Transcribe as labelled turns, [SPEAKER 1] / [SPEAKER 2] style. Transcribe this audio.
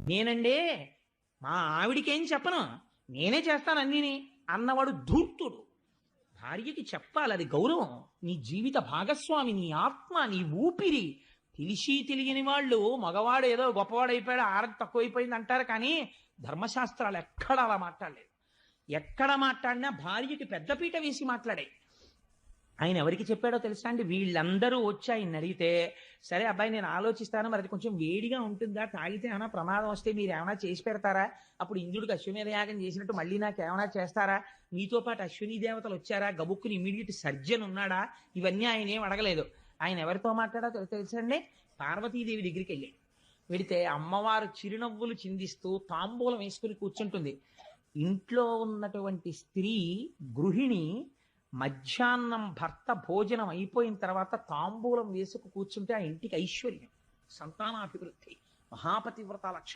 [SPEAKER 1] నేనండి మా ఆవిడికేం చెప్పను, నేనే చేస్తాను అన్నీని అన్నవాడు ధూర్తుడు. భార్యకి చెప్పాలి, అది గౌరవం. నీ జీవిత భాగస్వామి, నీ ఆత్మ, నీ ఊపిరి. తెలిసి తెలియని వాళ్ళు మగవాడు ఏదో గొప్పవాడు అయిపోయాడు, ఆడది తక్కువైపోయింది అంటారు, కానీ ధర్మశాస్త్రాలు ఎక్కడ అలా మాట్లాడలేదు. ఎక్కడ మాట్లాడినా భార్యకి పెద్దపీట వేసి మాట్లాడాయి. ఆయన ఎవరికి చెప్పాడో తెలుసా అండి? వీళ్ళందరూ వచ్చి ఆయన అడిగితే, సరే అబ్బాయి నేను ఆలోచిస్తాను, మరి అది కొంచెం వేడిగా ఉంటుందా, తాగితే ఏమైనా ప్రమాదం వస్తే మీరు ఏమైనా చేసి పెడతారా, అప్పుడు ఇంద్రుడికి అశ్వమేధ యాగం చేసినట్టు మళ్ళీ నాకు ఏమైనా చేస్తారా, మీతో పాటు అశ్విని దేవతలు వచ్చారా, గబుక్కుని ఇమీడియట్ సర్జన్ ఉన్నాడా, ఇవన్నీ ఆయన ఏం అడగలేదు. ఆయన ఎవరితో మాట్లాడో తెలుసండి? పార్వతీదేవి దగ్గరికి వెళ్ళి వెడితే అమ్మవారు చిరునవ్వులు చిందిస్తూ తాంబూలం వేసుకుని కూర్చుంటుంది. ఇంట్లో ఉన్నటువంటి స్త్రీ, గృహిణి, మధ్యాహ్నం భర్త భోజనం అయిపోయిన తర్వాత తాంబూలం వేసుకు కూర్చుంటే ఆ ఇంటికి ఐశ్వర్యం, సంతానాభివృద్ధి, మహాపతివ్రత లక్షణం.